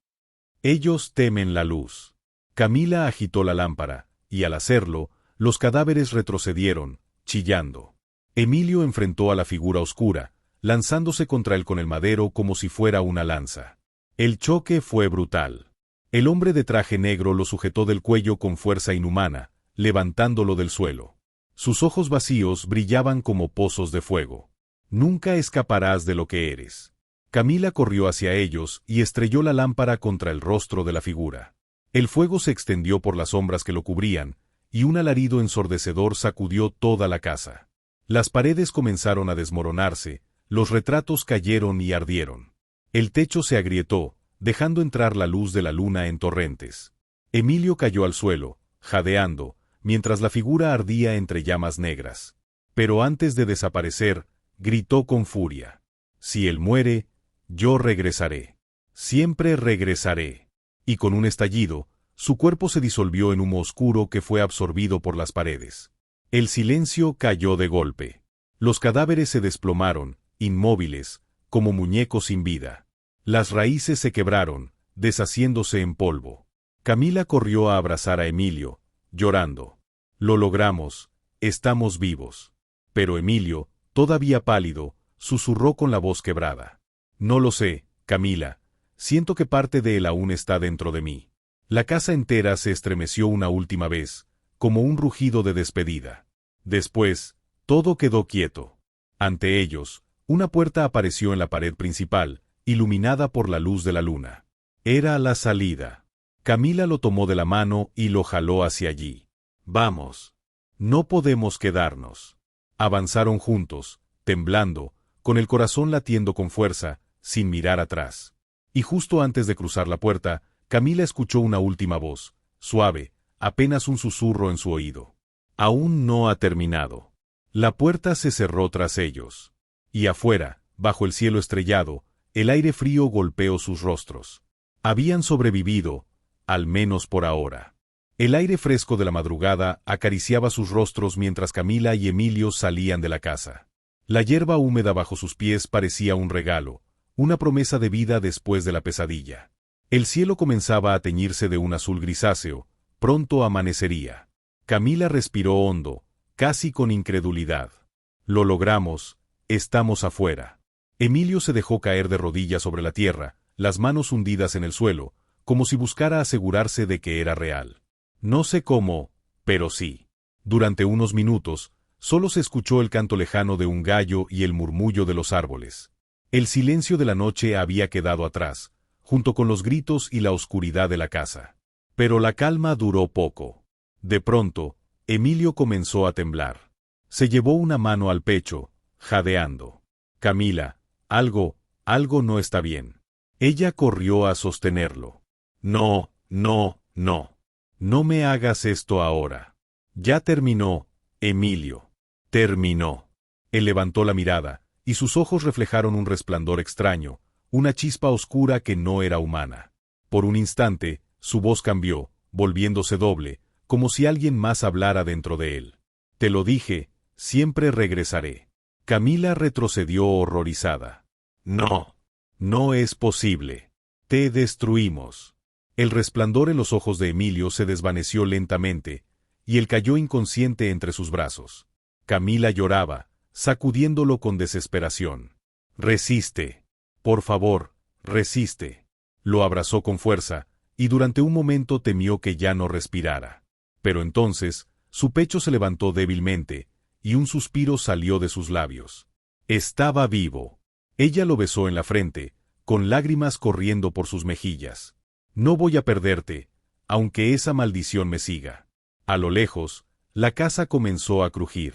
Ellos temen la luz. Camila agitó la lámpara, y al hacerlo, los cadáveres retrocedieron, chillando. Emilio enfrentó a la figura oscura, lanzándose contra él con el madero como si fuera una lanza. El choque fue brutal. El hombre de traje negro lo sujetó del cuello con fuerza inhumana, levantándolo del suelo. Sus ojos vacíos brillaban como pozos de fuego. Nunca escaparás de lo que eres. Camila corrió hacia ellos y estrelló la lámpara contra el rostro de la figura. El fuego se extendió por las sombras que lo cubrían, y un alarido ensordecedor sacudió toda la casa. Las paredes comenzaron a desmoronarse, los retratos cayeron y ardieron. El techo se agrietó, dejando entrar la luz de la luna en torrentes. Emilio cayó al suelo, jadeando, mientras la figura ardía entre llamas negras. Pero antes de desaparecer, gritó con furia: «Si él muere, yo regresaré. Siempre regresaré». Y con un estallido, su cuerpo se disolvió en humo oscuro que fue absorbido por las paredes. El silencio cayó de golpe. Los cadáveres se desplomaron, inmóviles, como muñecos sin vida. Las raíces se quebraron, deshaciéndose en polvo. Camila corrió a abrazar a Emilio, llorando. «Lo logramos, estamos vivos». Pero Emilio, todavía pálido, susurró con la voz quebrada: «No lo sé, Camila, siento que parte de él aún está dentro de mí». La casa entera se estremeció una última vez, como un rugido de despedida. Después, todo quedó quieto. Ante ellos, una puerta apareció en la pared principal, iluminada por la luz de la luna. Era la salida. Camila lo tomó de la mano y lo jaló hacia allí. «Vamos. No podemos quedarnos». Avanzaron juntos, temblando, con el corazón latiendo con fuerza, sin mirar atrás. Y justo antes de cruzar la puerta, Camila escuchó una última voz, suave, apenas un susurro en su oído. «Aún no ha terminado». La puerta se cerró tras ellos. Y afuera, bajo el cielo estrellado, el aire frío golpeó sus rostros. Habían sobrevivido, al menos por ahora. El aire fresco de la madrugada acariciaba sus rostros mientras Camila y Emilio salían de la casa. La hierba húmeda bajo sus pies parecía un regalo, una promesa de vida después de la pesadilla. El cielo comenzaba a teñirse de un azul grisáceo, pronto amanecería. Camila respiró hondo, casi con incredulidad. «Lo logramos, estamos afuera». Emilio se dejó caer de rodillas sobre la tierra, las manos hundidas en el suelo, como si buscara asegurarse de que era real. No sé cómo, pero sí. Durante unos minutos, solo se escuchó el canto lejano de un gallo y el murmullo de los árboles. El silencio de la noche había quedado atrás, junto con los gritos y la oscuridad de la casa. Pero la calma duró poco. De pronto, Emilio comenzó a temblar. Se llevó una mano al pecho, jadeando. «Camila, algo no está bien». Ella corrió a sostenerlo. «No, no, no. No me hagas esto ahora». «Ya terminó, Emilio. Terminó». Él levantó la mirada, y sus ojos reflejaron un resplandor extraño, una chispa oscura que no era humana. Por un instante, su voz cambió, volviéndose doble, como si alguien más hablara dentro de él. «Te lo dije, siempre regresaré». Camila retrocedió horrorizada. «No, no es posible. Te destruimos». El resplandor en los ojos de Emilio se desvaneció lentamente, y él cayó inconsciente entre sus brazos. Camila lloraba, sacudiéndolo con desesperación. «Resiste. Por favor, resiste». Lo abrazó con fuerza, y durante un momento temió que ya no respirara. Pero entonces, su pecho se levantó débilmente, y un suspiro salió de sus labios. Estaba vivo. Ella lo besó en la frente, con lágrimas corriendo por sus mejillas. «No voy a perderte, aunque esa maldición me siga». A lo lejos, la casa comenzó a crujir.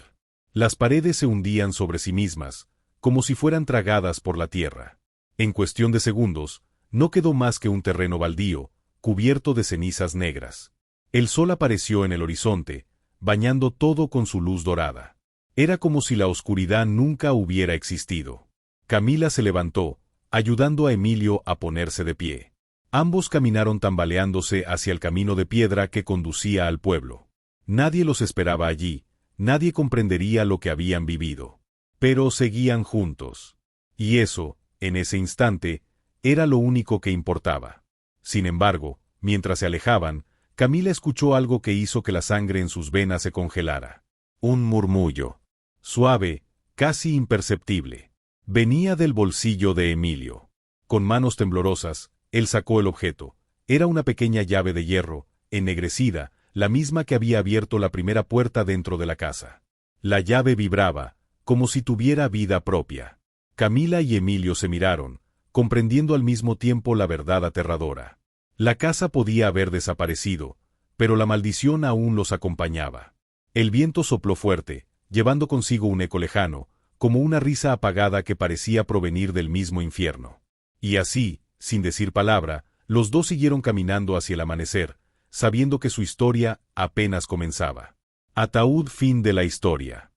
Las paredes se hundían sobre sí mismas, como si fueran tragadas por la tierra. En cuestión de segundos, no quedó más que un terreno baldío, cubierto de cenizas negras. El sol apareció en el horizonte, bañando todo con su luz dorada. Era como si la oscuridad nunca hubiera existido. Camila se levantó, ayudando a Emilio a ponerse de pie. Ambos caminaron tambaleándose hacia el camino de piedra que conducía al pueblo. Nadie los esperaba allí, nadie comprendería lo que habían vivido. Pero seguían juntos. Y eso, en ese instante, era lo único que importaba. Sin embargo, mientras se alejaban, Camila escuchó algo que hizo que la sangre en sus venas se congelara. Un murmullo. Suave, casi imperceptible. Venía del bolsillo de Emilio. Con manos temblorosas, él sacó el objeto. Era una pequeña llave de hierro, ennegrecida, la misma que había abierto la primera puerta dentro de la casa. La llave vibraba, como si tuviera vida propia. Camila y Emilio se miraron, comprendiendo al mismo tiempo la verdad aterradora. La casa podía haber desaparecido, pero la maldición aún los acompañaba. El viento sopló fuerte, llevando consigo un eco lejano, como una risa apagada que parecía provenir del mismo infierno. Y así, sin decir palabra, los dos siguieron caminando hacia el amanecer, sabiendo que su historia apenas comenzaba. Ataúd, fin de la historia.